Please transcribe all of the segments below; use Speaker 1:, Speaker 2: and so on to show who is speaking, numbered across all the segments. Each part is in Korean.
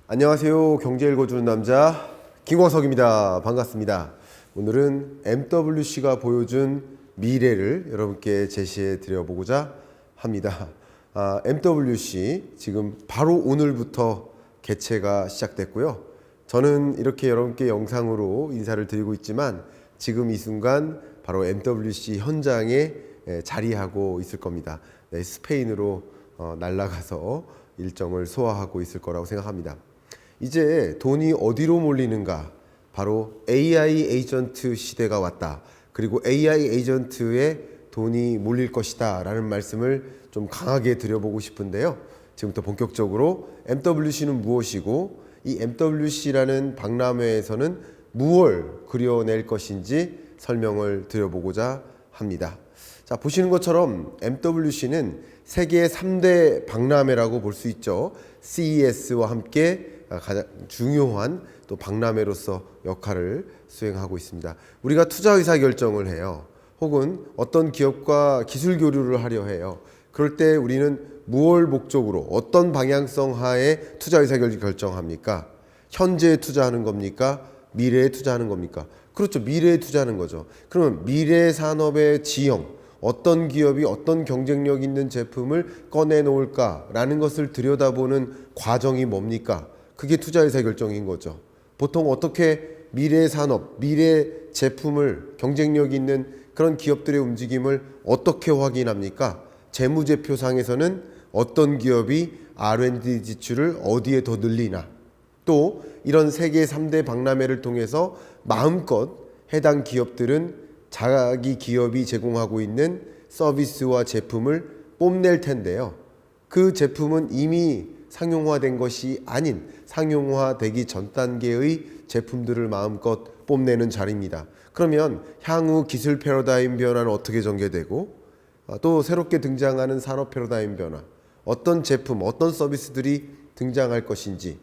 Speaker 1: 안녕하세요. 경제 읽어주는 남자 김광석입니다. 반갑습니다. 오늘은 MWC가 보여준 미래를 여러분께 제시해 드려보고자 합니다. MWC 지금 바로 오늘부터 개최가 시작됐고요. 저는 이렇게 여러분께 영상으로 인사를 드리고 있지만 지금 이 순간 바로 MWC 현장에 자리하고 있을 겁니다. 네, 스페인으로 날아가서 일정을 소화하고 있을 거라고 생각합니다. 이제 돈이 어디로 몰리는가? 바로 AI 에이전트 시대가 왔다. 그리고 AI 에이전트에 돈이 몰릴 것이다 라는 말씀을 좀 강하게 드려보고 싶은데요. 지금부터 본격적으로 MWC는 무엇이고 이 MWC라는 박람회에서는 무엇을 그려낼 것인지 설명을 드려보고자 합니다. 자, 보시는 것처럼 MWC는 세계 3대 박람회라고 볼 수 있죠. CES와 함께 가장 중요한 또 박람회로서 역할을 수행하고 있습니다. 우리가 투자 의사 결정을 해요. 혹은 어떤 기업과 기술 교류를 하려 해요. 그럴 때 우리는 무엇을 목적으로 어떤 방향성 하에 투자 의사 결정합니까? 현재에 투자하는 겁니까? 미래에 투자하는 겁니까? 그렇죠. 미래에 투자하는 거죠. 그러면 미래 산업의 지형, 어떤 기업이 어떤 경쟁력 있는 제품을 꺼내놓을까라는 것을 들여다보는 과정이 뭡니까? 그게 투자 의사 결정인 거죠. 보통 어떻게 미래 산업, 미래 제품을 경쟁력 있는 그런 기업들의 움직임을 어떻게 확인합니까? 재무제표상에서는 어떤 기업이 R&D 지출을 어디에 더 늘리나, 또 이런 세계 3대 박람회를 통해서 마음껏 해당 기업들은 자기 기업이 제공하고 있는 서비스와 제품을 뽐낼 텐데요. 그 제품은 이미 상용화된 것이 아닌 상용화되기 전 단계의 제품들을 마음껏 뽐내는 자리입니다. 그러면 향후 기술 패러다임 변화는 어떻게 전개되고 또 새롭게 등장하는 산업 패러다임 변화, 어떤 제품, 어떤 서비스들이 등장할 것인지,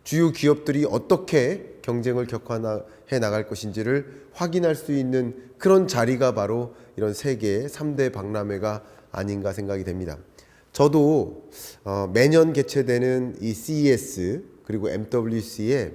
Speaker 1: 주요 기업들이 어떻게 경쟁을 격화해 나갈 것인지를 확인할 수 있는 그런 자리가 바로 이런 세계 3대 박람회가 아닌가 생각이 됩니다. 저도 매년 개최되는 이 CES 그리고 MWC에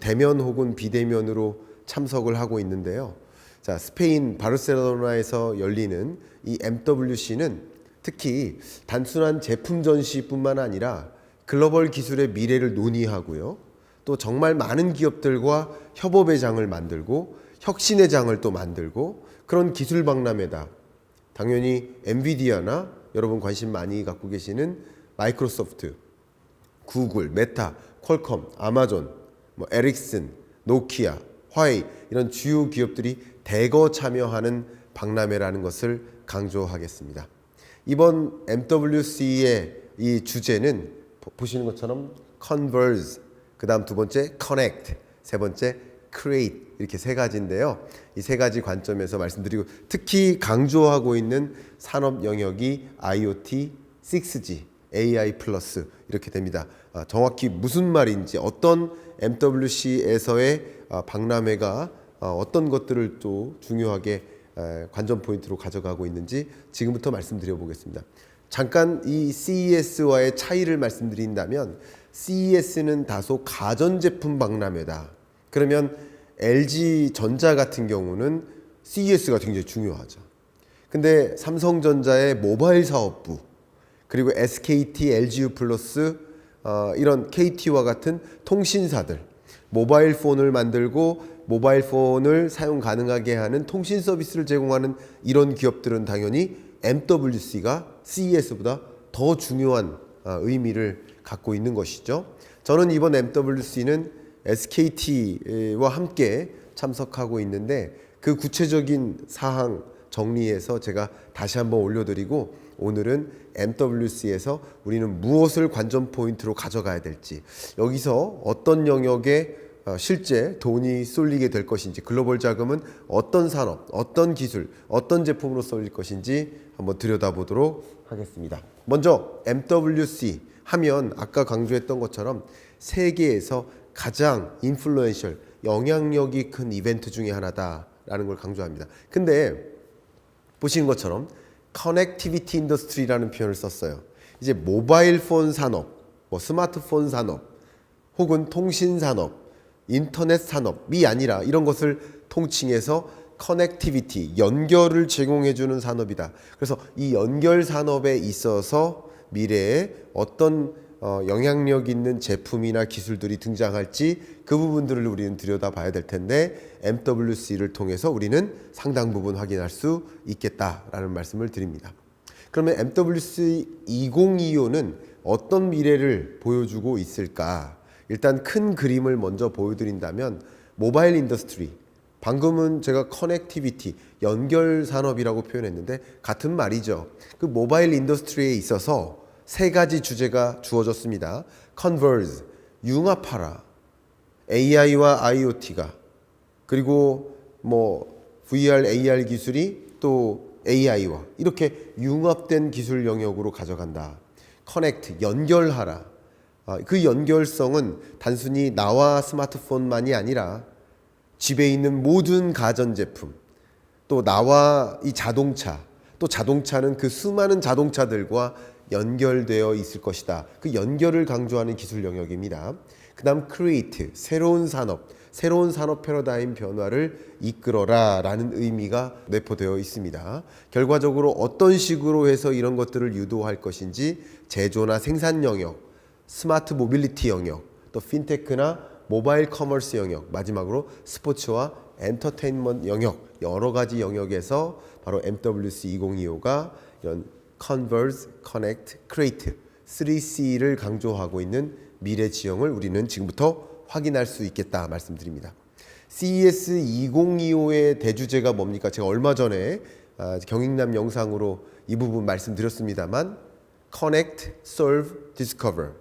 Speaker 1: 대면 혹은 비대면으로 참석을 하고 있는데요. 자, 스페인 바르셀로나에서 열리는 이 MWC는 특히 단순한 제품 전시뿐만 아니라 글로벌 기술의 미래를 논의하고요. 또 정말 많은 기업들과 협업의 장을 만들고 혁신의 장을 또 만들고 그런 기술 박람회다. 당연히 엔비디아나 여러분 관심 많이 갖고 계시는 마이크로소프트, 구글, 메타, 퀄컴, 아마존, 에릭슨, 노키아, 화웨이 이런 주요 기업들이 대거 참여하는 박람회라는 것을 강조하겠습니다. 이번 MWC의 이 주제는 보시는 것처럼 Converse, 그 다음 두 번째 Connect, 세 번째 Create 이렇게 세 가지인데요. 이 세 가지 관점에서 말씀드리고 특히 강조하고 있는 산업 영역이 IoT, 6G, AI 플러스 이렇게 됩니다. 정확히 무슨 말인지 어떤 MWC에서의 박람회가 어떤 것들을 또 중요하게 관전 포인트로 가져가고 있는지 지금부터 말씀드려 보겠습니다. 잠깐 이 CES와의 차이를 말씀드린다면 CES는 다소 가전제품 박람회다. 그러면 LG전자 같은 경우는 CES가 굉장히 중요하죠. 근데 삼성전자의 모바일 사업부 그리고 SKT, LGU 플러스 이런 KT와 같은 통신사들 모바일 폰을 만들고 모바일 폰을 사용 가능하게 하는 통신 서비스를 제공하는 이런 기업들은 당연히 MWC가 CES보다 더 중요한 의미를 갖고 있는 것이죠. 저는 이번 MWC는 SKT와 함께 참석하고 있는데 그 구체적인 사항 정리해서 제가 다시 한번 올려드리고 오늘은 MWC에서 우리는 무엇을 관전 포인트로 가져가야 될지 여기서 어떤 영역에 실제 돈이 쏠리게 될 것인지 글로벌 자금은 어떤 산업, 어떤 기술, 어떤 제품으로 쏠릴 것인지 한번 들여다보도록 하겠습니다. 먼저 MWC 하면 아까 강조했던 것처럼 세계에서 가장 인플루엔셜, 영향력이 큰 이벤트 중에 하나다라는 걸 강조합니다. 근데 보시는 것처럼 커넥티비티 인더스트리라는 표현을 썼어요. 이제 모바일 폰 산업, 뭐 스마트폰 산업, 혹은 통신 산업, 인터넷 산업이 아니라 이런 것을 통칭해서 커넥티비티, 연결을 제공해주는 산업이다. 그래서 이 연결 산업에 있어서 미래에 어떤 영향력 있는 제품이나 기술들이 등장할지 그 부분들을 우리는 들여다봐야 될 텐데 MWC를 통해서 우리는 상당 부분 확인할 수 있겠다라는 말씀을 드립니다. 그러면 MWC 2025는 어떤 미래를 보여주고 있을까? 일단 큰 그림을 먼저 보여드린다면 모바일 인더스트리, 방금은 제가 커넥티비티, 연결 산업이라고 표현했는데 같은 말이죠. 그 모바일 인더스트리에 있어서 세 가지 주제가 주어졌습니다. Converge, 융합하라, AI와 IoT가, 그리고 뭐 VR, AR 기술이 또 AI와 이렇게 융합된 기술 영역으로 가져간다. Connect, 연결하라. 그 연결성은 단순히 나와 스마트폰만이 아니라 집에 있는 모든 가전제품, 또 나와 이 자동차, 또 자동차는 그 수많은 자동차들과 연결되어 있을 것이다. 그 연결을 강조하는 기술 영역입니다. 그 다음 create, 새로운 산업 패러다임 변화를 이끌어라 라는 의미가 내포되어 있습니다. 결과적으로 어떤 식으로 해서 이런 것들을 유도할 것인지 제조나 생산 영역, 스마트 모빌리티 영역, 또 핀테크나 모바일 커머스 영역, 마지막으로 스포츠와 엔터테인먼트 영역, 여러 가지 영역에서 바로 MWC 2025가 이런 Converge, Connect, Create 3C를 강조하고 있는 미래 지형을 우리는 지금부터 확인할 수 있겠다 말씀드립니다. CES 2025의 대주제가 뭡니까? 제가 얼마 전에 경익남 영상으로 이 부분 말씀드렸습니다만 Connect, Serve, Discover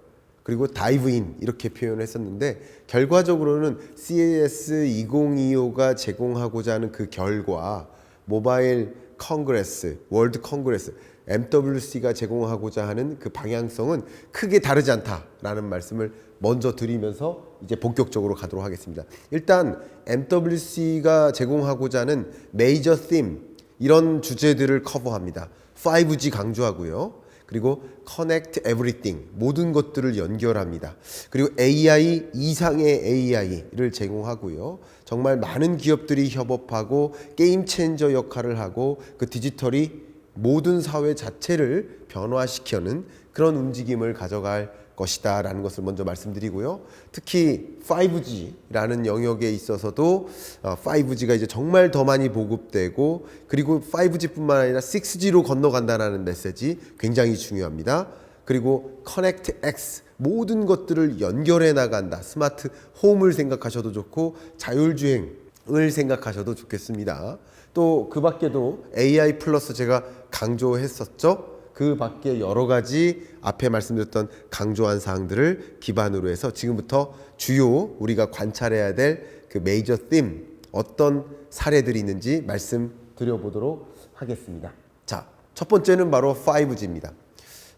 Speaker 1: 그리고 Dive In 이렇게 표현했었는데 결과적으로는 CES 2025가 제공하고자 하는 그 결과 모바일 컨그레스, 월드 컨그레스 MWC가 제공하고자 하는 그 방향성은 크게 다르지 않다라는 말씀을 먼저 드리면서 이제 본격적으로 가도록 하겠습니다. 일단 MWC가 제공하고자 하는 메이저 팀 이런 주제들을 커버합니다. 5G 강조하고요. 그리고 Connect Everything 모든 것들을 연결합니다. 그리고 AI 이상의 AI를 제공하고요. 정말 많은 기업들이 협업하고 게임 체인저 역할을 하고 그 디지털이 모든 사회 자체를 변화시키는 그런 움직임을 가져갈 것이다 라는 것을 먼저 말씀드리고요. 특히 5G라는 영역에 있어서도 5G가 이제 정말 더 많이 보급되고 그리고 5G뿐만 아니라 6G로 건너간다는 메시지 굉장히 중요합니다. 그리고 Connect X 모든 것들을 연결해 나간다. 스마트 홈을 생각하셔도 좋고 자율주행을 생각하셔도 좋겠습니다. 또 그 밖에도 AI 플러스 제가 강조했었죠. 그 밖에 여러 가지 앞에 말씀드렸던 강조한 사항들을 기반으로 해서 지금부터 주요 우리가 관찰해야 될 그 메이저 팀 어떤 사례들이 있는지 말씀드려보도록 하겠습니다. 자, 첫 번째는 바로 5G입니다.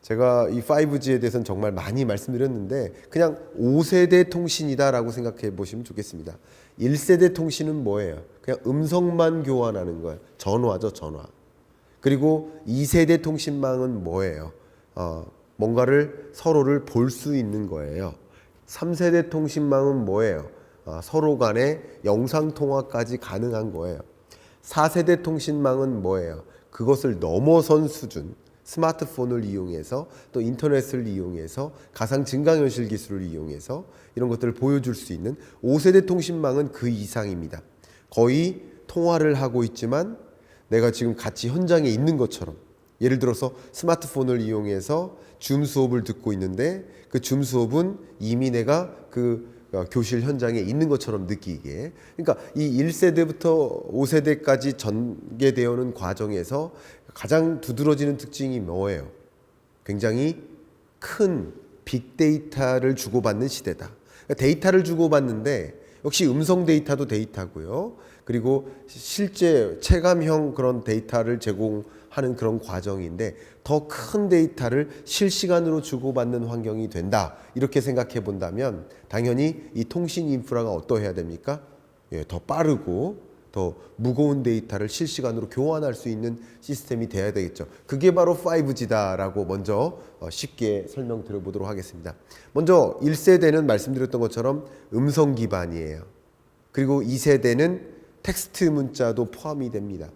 Speaker 1: 제가 이 5G에 대해서는 정말 많이 말씀드렸는데 그냥 5세대 통신이다라고 생각해 보시면 좋겠습니다. 1세대 통신은 뭐예요? 그냥 음성만 교환하는 거예요. 전화죠, 전화. 그리고 2세대 통신망은 뭐예요? 뭔가를 서로를 볼 수 있는 거예요. 3세대 통신망은 뭐예요? 서로 간에 영상통화까지 가능한 거예요. 4세대 통신망은 뭐예요? 그것을 넘어선 수준, 스마트폰을 이용해서 또 인터넷을 이용해서 가상 증강현실 기술을 이용해서 이런 것들을 보여줄 수 있는 5세대 통신망은 그 이상입니다. 거의 통화를 하고 있지만 내가 지금 같이 현장에 있는 것처럼 예를 들어서 스마트폰을 이용해서 줌 수업을 듣고 있는데 그 줌 수업은 이미 내가 그 교실 현장에 있는 것처럼 느끼게 그러니까 이 1세대부터 5세대까지 전개되어오는 과정에서 가장 두드러지는 특징이 뭐예요? 굉장히 큰 빅데이터를 주고받는 시대다. 그러니까 데이터를 주고받는데 역시 음성 데이터도 데이터고요. 그리고 실제 체감형 그런 데이터를 제공하는 그런 과정인데 더 큰 데이터를 실시간으로 주고받는 환경이 된다. 이렇게 생각해 본다면 당연히 이 통신 인프라가 어떠해야 됩니까? 더 빠르고 더 무거운 데이터를 실시간으로 교환할 수 있는 시스템이 돼야 되겠죠. 그게 바로 5G다라고 먼저 쉽게 설명드려 보도록 하겠습니다. 먼저 1세대는 말씀드렸던 것처럼 음성 기반이에요. 그리고 2세대는 텍스트 문자도 포함이 됩니다.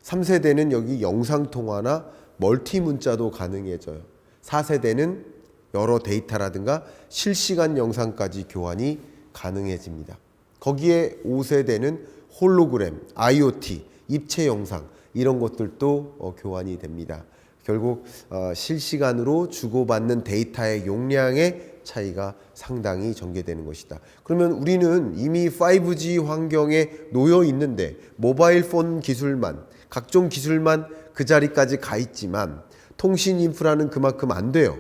Speaker 1: 3세대는 여기 영상통화나 멀티 문자도 가능해져요. 4세대는 여러 데이터라든가 실시간 영상까지 교환이 가능해집니다. 거기에 5세대는 홀로그램, IoT, 입체 영상 이런 것들도 교환이 됩니다. 결국 실시간으로 주고받는 데이터의 용량의 차이가 상당히 전개되는 것이다. 그러면 우리는 이미 5G 환경에 놓여 있는데 모바일 폰 기술만, 각종 기술만 그 자리까지 가 있지만 통신 인프라는 그만큼 안 돼요.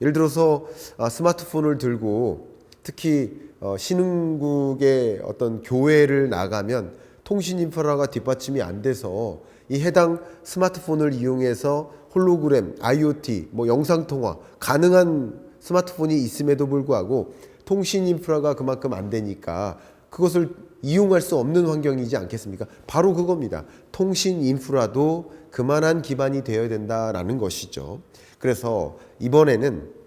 Speaker 1: 예를 들어서 스마트폰을 들고 특히 신흥국의 어떤 교회를 나가면 통신 인프라가 뒷받침이 안 돼서 이 해당 스마트폰을 이용해서 홀로그램, IoT, 영상통화 가능한 스마트폰이 있음에도 불구하고 통신 인프라가 그만큼 안 되니까 그것을 이용할 수 없는 환경이지 않겠습니까? 바로 그겁니다. 통신 인프라도 그만한 기반이 되어야 된다라는 것이죠. 그래서 이번에는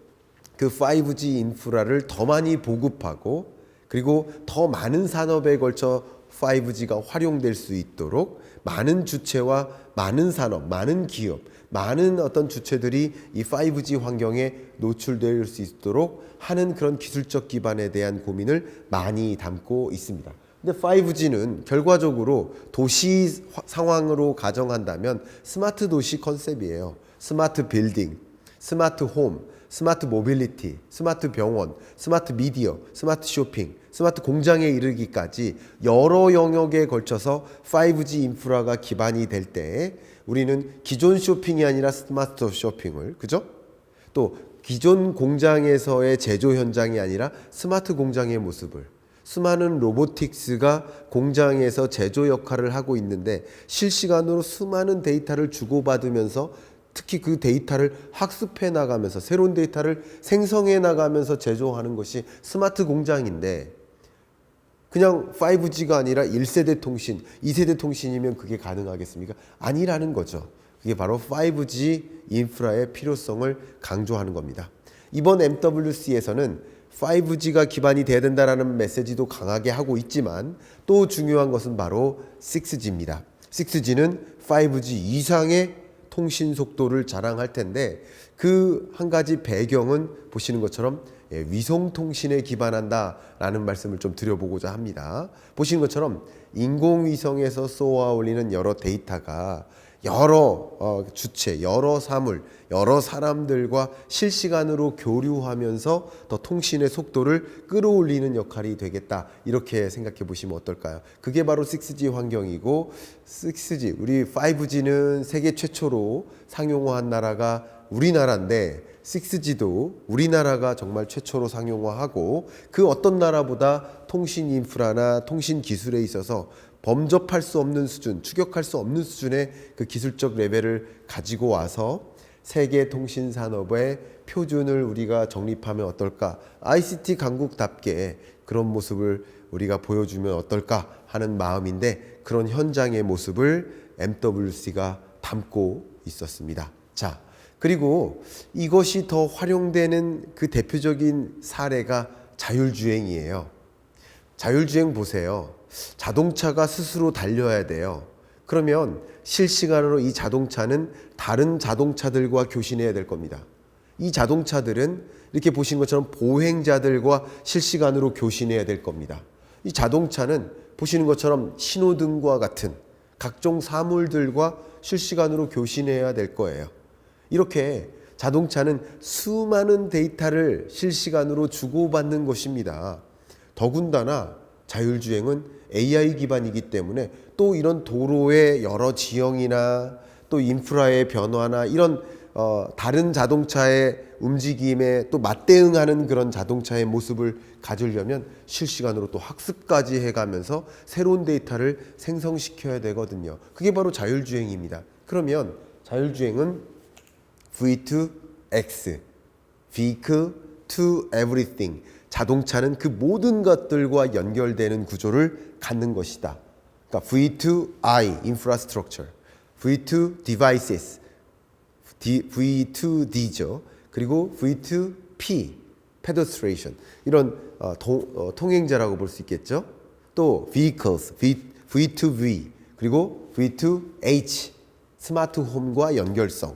Speaker 1: 그 5G 인프라를 더 많이 보급하고 그리고 더 많은 산업에 걸쳐 5G가 활용될 수 있도록 많은 주체와 많은 산업, 많은 기업, 많은 어떤 주체들이 이 5G 환경에 노출될 수 있도록 하는 그런 기술적 기반에 대한 고민을 많이 담고 있습니다. 근데 5G는 결과적으로 도시 상황으로 가정한다면 스마트 도시 컨셉이에요. 스마트 빌딩, 스마트 홈, 스마트 모빌리티, 스마트 병원, 스마트 미디어, 스마트 쇼핑, 스마트 공장에 이르기까지 여러 영역에 걸쳐서 5G 인프라가 기반이 될 때 우리는 기존 쇼핑이 아니라 스마트 쇼핑을, 그죠? 또 기존 공장에서의 제조 현장이 아니라 스마트 공장의 모습을, 수많은 로보틱스가 공장에서 제조 역할을 하고 있는데 실시간으로 수많은 데이터를 주고받으면서 특히 그 데이터를 학습해 나가면서 새로운 데이터를 생성해 나가면서 제조하는 것이 스마트 공장인데 그냥 5G가 아니라 1세대 통신, 2세대 통신이면 그게 가능하겠습니까? 아니라는 거죠. 그게 바로 5G 인프라의 필요성을 강조하는 겁니다. 이번 MWC에서는 5G가 기반이 돼야 된다라는 메시지도 강하게 하고 있지만 또 중요한 것은 바로 6G입니다. 6G는 5G 이상의 통신 속도를 자랑할 텐데 그 한 가지 배경은 보시는 것처럼 위성통신에 기반한다라는 말씀을 좀 드려보고자 합니다. 보시는 것처럼 인공위성에서 쏘아 올리는 여러 데이터가 여러 주체, 여러 사물, 여러 사람들과 실시간으로 교류하면서 더 통신의 속도를 끌어올리는 역할이 되겠다. 이렇게 생각해 보시면 어떨까요? 그게 바로 6G 환경이고 6G, 우리 5G는 세계 최초로 상용화한 나라가 우리나라인데 6G도 우리나라가 정말 최초로 상용화하고 그 어떤 나라보다 통신 인프라나 통신 기술에 있어서 범접할 수 없는 수준, 추격할 수 없는 수준의 그 기술적 레벨을 가지고 와서 세계 통신 산업의 표준을 우리가 정립하면 어떨까? ICT 강국답게 그런 모습을 우리가 보여주면 어떨까 하는 마음인데 그런 현장의 모습을 MWC가 담고 있었습니다. 자, 그리고 이것이 더 활용되는 그 대표적인 사례가 자율주행이에요. 자율주행 보세요. 자동차가 스스로 달려야 돼요. 그러면 실시간으로 이 자동차는 다른 자동차들과 교신해야 될 겁니다. 이 자동차들은 이렇게 보신 것처럼 보행자들과 실시간으로 교신해야 될 겁니다. 이 자동차는 보시는 것처럼 신호등과 같은 각종 사물들과 실시간으로 교신해야 될 거예요. 이렇게 자동차는 수많은 데이터를 실시간으로 주고받는 것입니다. 더군다나 자율주행은 AI 기반이기 때문에 또 이런 도로의 여러 지형이나 또 인프라의 변화나 이런 다른 자동차의 움직임에 또 맞대응하는 그런 자동차의 모습을 가지려면 실시간으로 또 학습까지 해가면서 새로운 데이터를 생성시켜야 되거든요. 그게 바로 자율주행입니다. 그러면 자율주행은 V to X, Vehicle to Everything. 자동차는 그 모든 것들과 연결되는 구조를 갖는 것이다. 그러니까 V2I infrastructure, V2 devices, V2D죠. 그리고 V2P pedestrian 이런 통행자라고 볼 수 있겠죠. 또 vehicles, V2V 그리고 V2H 스마트홈과 연결성.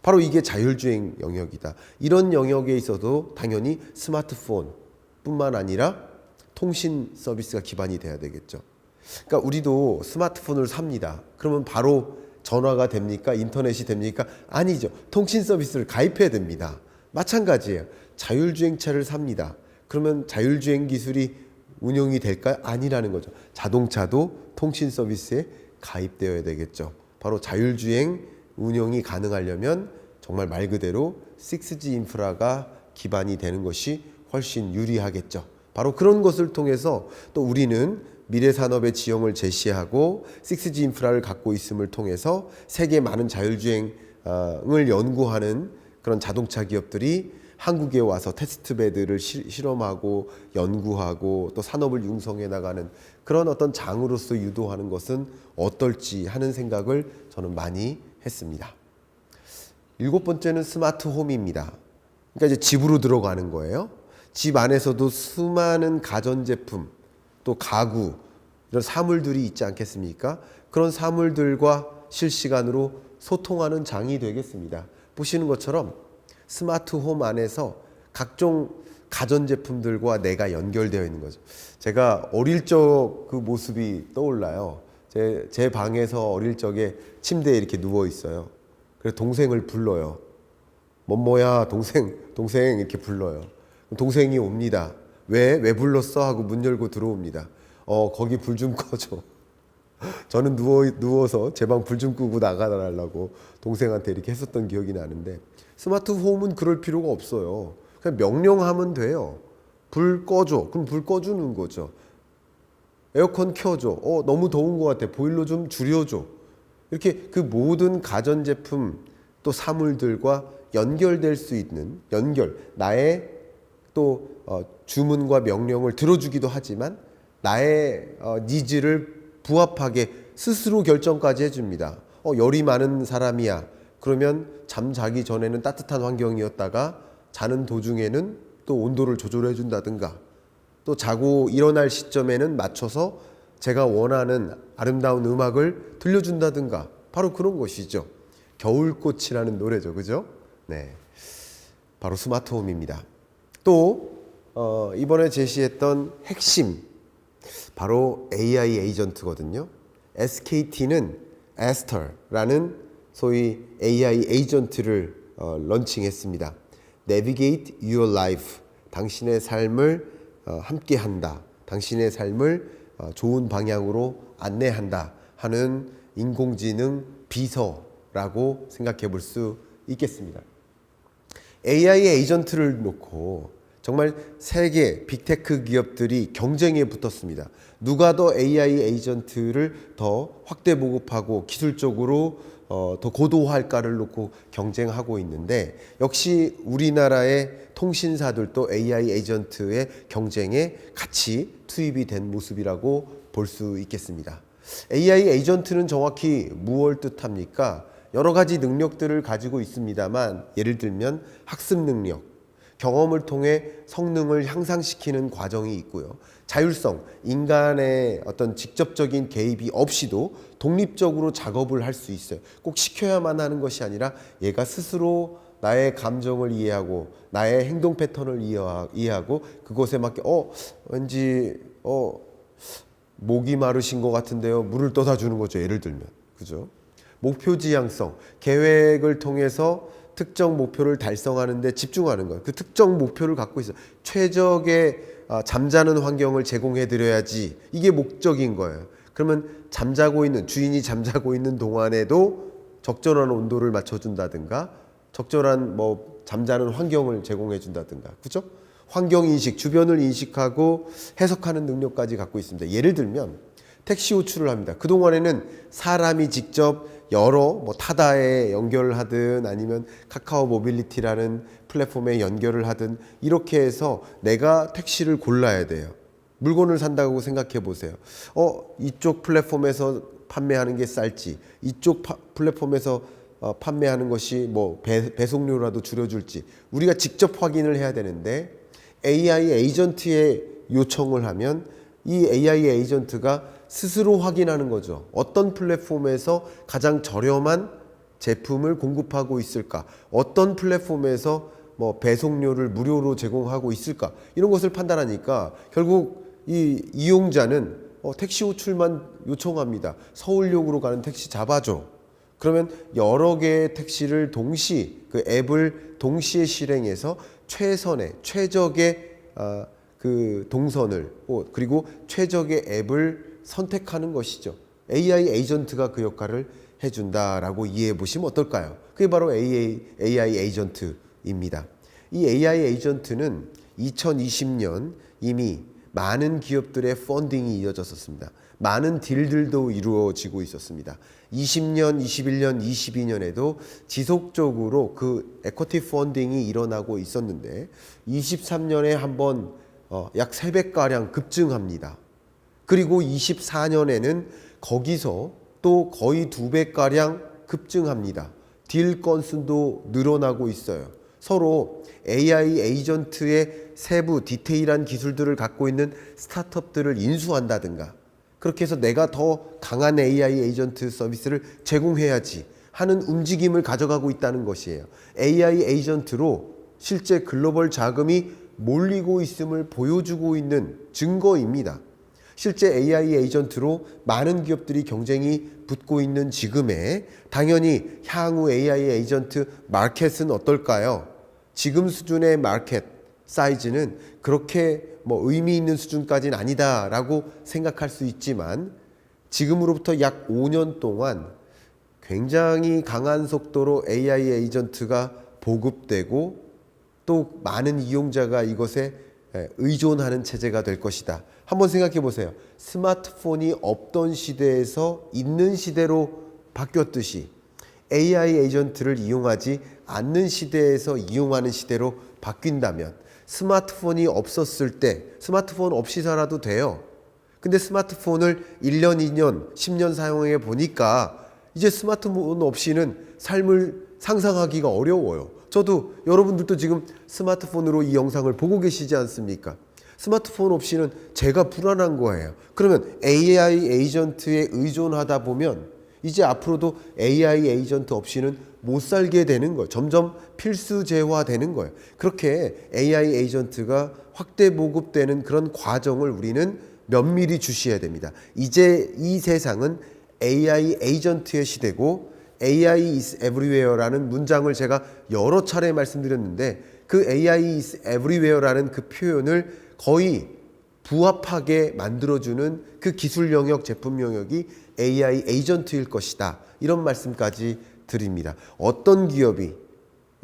Speaker 1: 바로 이게 자율주행 영역이다. 이런 영역에 있어도 당연히 스마트폰 뿐만 아니라 통신 서비스가 기반이 돼야 되겠죠. 그러니까 우리도 스마트폰을 삽니다. 그러면 바로 전화가 됩니까? 인터넷이 됩니까? 아니죠. 통신 서비스를 가입해야 됩니다. 마찬가지예요. 자율주행차를 삽니다. 그러면 자율주행 기술이 운영이 될까요? 아니라는 거죠. 자동차도 통신 서비스에 가입되어야 되겠죠. 바로 자율주행 운영이 가능하려면 정말 말 그대로 6G 인프라가 기반이 되는 것이 훨씬 유리하겠죠. 바로 그런 것을 통해서 또 우리는 미래 산업의 지형을 제시하고 6G 인프라를 갖고 있음을 통해서 세계 많은 자율주행을 연구하는 그런 자동차 기업들이 한국에 와서 테스트베드를 실험하고 연구하고 또 산업을 융성해 나가는 그런 어떤 장으로서 유도하는 것은 어떨지 하는 생각을 저는 많이 했습니다. 7번째는 스마트 홈입니다. 그러니까 이제 집으로 들어가는 거예요. 집 안에서도 수많은 가전제품 또 가구 이런 사물들이 있지 않겠습니까? 그런 사물들과 실시간으로 소통하는 장이 되겠습니다. 보시는 것처럼 스마트 홈 안에서 각종 가전제품들과 내가 연결되어 있는 거죠. 제가 어릴 적 그 모습이 떠올라요. 제 방에서 어릴 적에 침대에 이렇게 누워 있어요. 그래서 동생을 불러요. 뭐야 동생 이렇게 불러요. 동생이 옵니다. 왜 불렀어? 하고 문 열고 들어옵니다. 거기 불 좀 꺼줘. 저는 누워서 제 방 불 좀 끄고 나가달라고 동생한테 이렇게 했었던 기억이 나는데 스마트 홈은 그럴 필요가 없어요. 그냥 명령하면 돼요. 불 꺼줘. 그럼 불 꺼주는 거죠. 에어컨 켜줘. 너무 더운 것 같아. 보일러 좀 줄여줘. 이렇게 그 모든 가전제품 또 사물들과 연결될 수 있는 나의 또 주문과 명령을 들어주기도 하지만 나의 니즈를 부합하게 스스로 결정까지 해줍니다. 열이 많은 사람이야. 그러면 잠자기 전에는 따뜻한 환경이었다가 자는 도중에는 또 온도를 조절해 준다든가 또 자고 일어날 시점에는 맞춰서 제가 원하는 아름다운 음악을 들려준다든가 바로 그런 것이죠. 겨울꽃이라는 노래죠. 그죠? 네, 바로 스마트홈입니다. 또 이번에 제시했던 핵심 바로 AI 에이전트거든요. SKT는 에스터라는 소위 AI 에이전트를 런칭했습니다. Navigate your life. 당신의 삶을 함께한다. 당신의 삶을 좋은 방향으로 안내한다 하는 인공지능 비서라고 생각해 볼 수 있겠습니다. AI 에이전트를 놓고 정말 세계 빅테크 기업들이 경쟁에 붙었습니다. 누가 더 AI 에이전트를 더 확대 보급하고 기술적으로 더 고도화할까를 놓고 경쟁하고 있는데 역시 우리나라의 통신사들도 AI 에이전트의 경쟁에 같이 투입이 된 모습이라고 볼 수 있겠습니다. AI 에이전트는 정확히 무엇을 뜻합니까? 여러 가지 능력들을 가지고 있습니다만 예를 들면 학습 능력, 경험을 통해 성능을 향상시키는 과정이 있고요. 자율성, 인간의 어떤 직접적인 개입이 없이도 독립적으로 작업을 할 수 있어요. 꼭 시켜야만 하는 것이 아니라 얘가 스스로 나의 감정을 이해하고 나의 행동 패턴을 이해하고 그것에 맞게 왠지 목이 마르신 것 같은데요. 물을 떠다 주는 거죠. 예를 들면. 그죠? 목표 지향성, 계획을 통해서 특정 목표를 달성하는 데 집중하는 거예요. 그 특정 목표를 갖고 있어요. 최적의 잠자는 환경을 제공해 드려야지. 이게 목적인 거예요. 그러면 주인이 잠자고 있는 동안에도 적절한 온도를 맞춰준다든가 적절한 잠자는 환경을 제공해 준다든가. 그죠? 환경인식, 주변을 인식하고 해석하는 능력까지 갖고 있습니다. 예를 들면 택시 호출을 합니다. 그동안에는 사람이 직접 여러 타다에 연결을 하든 아니면 카카오 모빌리티라는 플랫폼에 연결을 하든 이렇게 해서 내가 택시를 골라야 돼요. 물건을 산다고 생각해 보세요. 이쪽 플랫폼에서 판매하는 게 쌀지, 이쪽 플랫폼에서 판매하는 것이 뭐 배송료라도 줄여줄지 우리가 직접 확인을 해야 되는데 AI 에이전트에 요청을 하면 이 AI 에이전트가 스스로 확인하는 거죠. 어떤 플랫폼에서 가장 저렴한 제품을 공급하고 있을까? 어떤 플랫폼에서 뭐 배송료를 무료로 제공하고 있을까? 이런 것을 판단하니까 결국 이 이용자는 택시 호출만 요청합니다. 서울역으로 가는 택시 잡아줘. 그러면 여러 개의 택시를 그 앱을 동시에 실행해서 최적의 그 동선을 그리고 최적의 앱을 선택하는 것이죠. AI 에이전트가 그 역할을 해준다라고 이해해 보시면 어떨까요? 그게 바로 AI 에이전트입니다. 이 AI 에이전트는 2020년 이미 많은 기업들의 펀딩이 이어졌었습니다. 많은 딜들도 이루어지고 있었습니다. 20년, 21년, 22년에도 지속적으로 그 에쿼티 펀딩이 일어나고 있었는데 23년에 한번 약 3배가량 급증합니다. 그리고 24년에는 거기서 또 거의 2배가량 급증합니다. 딜 건수도 늘어나고 있어요. 서로 AI 에이전트의 세부 디테일한 기술들을 갖고 있는 스타트업들을 인수한다든가 그렇게 해서 내가 더 강한 AI 에이전트 서비스를 제공해야지 하는 움직임을 가져가고 있다는 것이에요. AI 에이전트로 실제 글로벌 자금이 몰리고 있음을 보여주고 있는 증거입니다. 실제 AI 에이전트로 많은 기업들이 경쟁이 붙고 있는 지금에 당연히 향후 AI 에이전트 마켓은 어떨까요? 지금 수준의 마켓 사이즈는 그렇게 의미 있는 수준까지는 아니다라고 생각할 수 있지만 지금으로부터 약 5년 동안 굉장히 강한 속도로 AI 에이전트가 보급되고 또 많은 이용자가 이것에 의존하는 체제가 될 것이다. 한번 생각해 보세요. 스마트폰이 없던 시대에서 있는 시대로 바뀌었듯이 AI 에이전트를 이용하지 않는 시대에서 이용하는 시대로 바뀐다면 스마트폰이 없었을 때 스마트폰 없이 살아도 돼요. 근데 스마트폰을 1년, 2년, 10년 사용해 보니까 이제 스마트폰 없이는 삶을 상상하기가 어려워요. 저도 여러분들도 지금 스마트폰으로 이 영상을 보고 계시지 않습니까? 스마트폰 없이는 제가 불안한 거예요. 그러면 AI 에이전트에 의존하다 보면 이제 앞으로도 AI 에이전트 없이는 못 살게 되는 거예요. 점점 필수제화되는 거예요. 그렇게 AI 에이전트가 확대 보급되는 그런 과정을 우리는 면밀히 주시해야 됩니다. 이제 이 세상은 AI 에이전트의 시대고 AI is everywhere라는 문장을 제가 여러 차례 말씀드렸는데 그 AI is everywhere라는 그 표현을 거의 부합하게 만들어주는 그 기술 영역, 제품 영역이 AI 에이전트일 것이다. 이런 말씀까지 드립니다. 어떤 기업이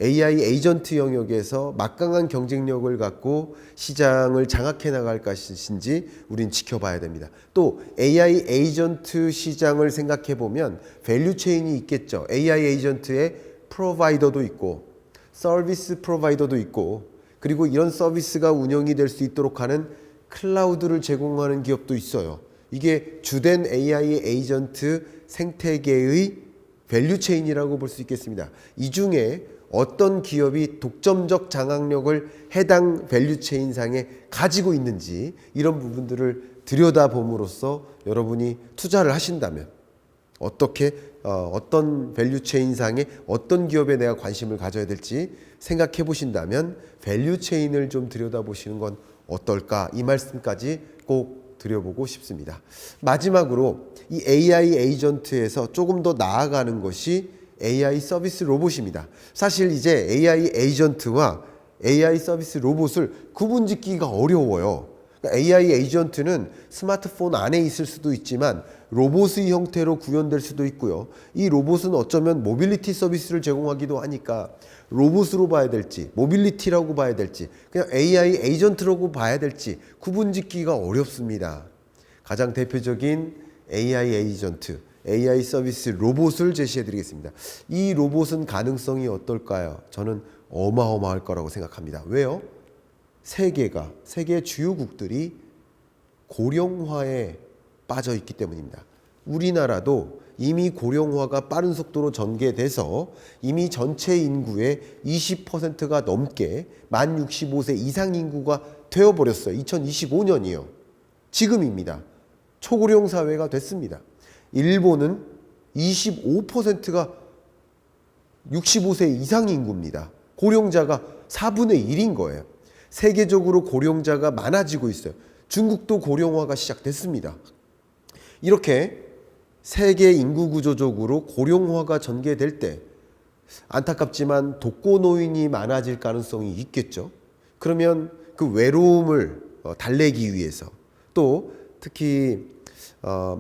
Speaker 1: AI 에이전트 영역에서 막강한 경쟁력을 갖고 시장을 장악해 나갈 것인지 우린 지켜봐야 됩니다. 또 AI 에이전트 시장을 생각해 보면 밸류 체인이 있겠죠. AI 에이전트의 프로바이더도 있고 서비스 프로바이더도 있고 그리고 이런 서비스가 운영이 될 수 있도록 하는 클라우드를 제공하는 기업도 있어요. 이게 주된 AI 에이전트 생태계의 밸류 체인이라고 볼 수 있겠습니다. 이 중에 어떤 기업이 독점적 장악력을 해당 밸류 체인상에 가지고 있는지 이런 부분들을 들여다봄으로써 여러분이 투자를 하신다면 어떤 밸류 체인상에 어떤 기업에 내가 관심을 가져야 될지 생각해 보신다면 밸류 체인을 좀 들여다보시는 건 어떨까 이 말씀까지 꼭 드려보고 싶습니다. 마지막으로 이 AI 에이전트에서 조금 더 나아가는 것이 AI 서비스 로봇입니다. 사실 이제 AI 에이전트와 AI 서비스 로봇을 구분짓기가 어려워요. 그러니까 AI 에이전트는 스마트폰 안에 있을 수도 있지만 로봇의 형태로 구현될 수도 있고요. 이 로봇은 어쩌면 모빌리티 서비스를 제공하기도 하니까 로봇으로 봐야 될지 모빌리티라고 봐야 될지 그냥 AI 에이전트라고 봐야 될지 구분짓기가 어렵습니다. 가장 대표적인 AI 에이전트, AI 서비스 로봇을 제시해 드리겠습니다. 이 로봇은 가능성이 어떨까요? 저는 어마어마할 거라고 생각합니다. 왜요? 세계 주요국들이 고령화에 빠져 있기 때문입니다. 우리나라도 이미 고령화가 빠른 속도로 전개돼서 이미 전체 인구의 20%가 넘게 만 65세 이상 인구가 되어버렸어요. 2025년이요. 지금입니다. 초고령 사회가 됐습니다. 일본은 25%가 65세 이상 인구입니다. 고령자가 4분의 1인 거예요. 세계적으로 고령자가 많아지고 있어요. 중국도 고령화가 시작됐습니다. 이렇게 세계 인구 구조적으로 고령화가 전개될 때 안타깝지만 독거노인이 많아질 가능성이 있겠죠. 그러면 그 외로움을 달래기 위해서 또 특히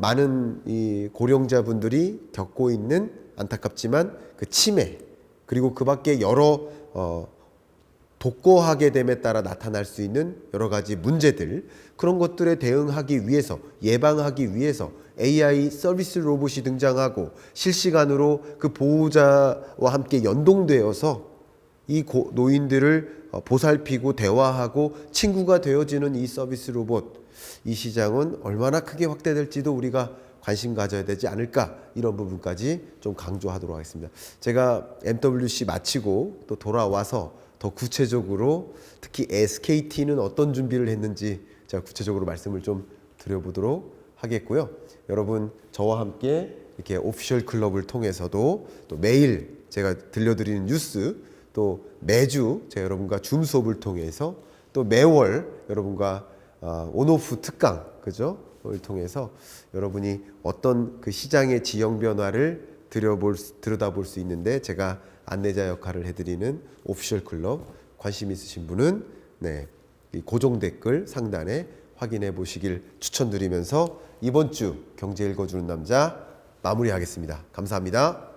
Speaker 1: 많은 이 고령자분들이 겪고 있는 안타깝지만 그 치매 그리고 그 밖에 여러 독거하게 됨에 따라 나타날 수 있는 여러 가지 문제들 그런 것들에 대응하기 위해서 예방하기 위해서 AI 서비스 로봇이 등장하고 실시간으로 그 보호자와 함께 연동되어서 이 노인들을 보살피고 대화하고 친구가 되어지는 이 서비스 로봇 이 시장은 얼마나 크게 확대될지도 우리가 관심 가져야 되지 않을까 이런 부분까지 좀 강조하도록 하겠습니다. 제가 MWC 마치고 또 돌아와서 더 구체적으로 특히 SKT는 어떤 준비를 했는지 제가 구체적으로 말씀을 좀 드려보도록 하겠고요. 여러분 저와 함께 이렇게 오피셜 클럽을 통해서도 또 매일 제가 들려드리는 뉴스 또 매주 제가 여러분과 줌 수업을 통해서 또 매월 여러분과 온오프 특강 그죠? 을 통해서 여러분이 어떤 그 시장의 지형 변화를 들여다볼 수 있는데 제가 안내자 역할을 해드리는 오피셜 클럽 관심 있으신 분은 이 고정 댓글 상단에 확인해 보시길 추천드리면서 이번 주 경제 읽어주는 남자 마무리하겠습니다. 감사합니다.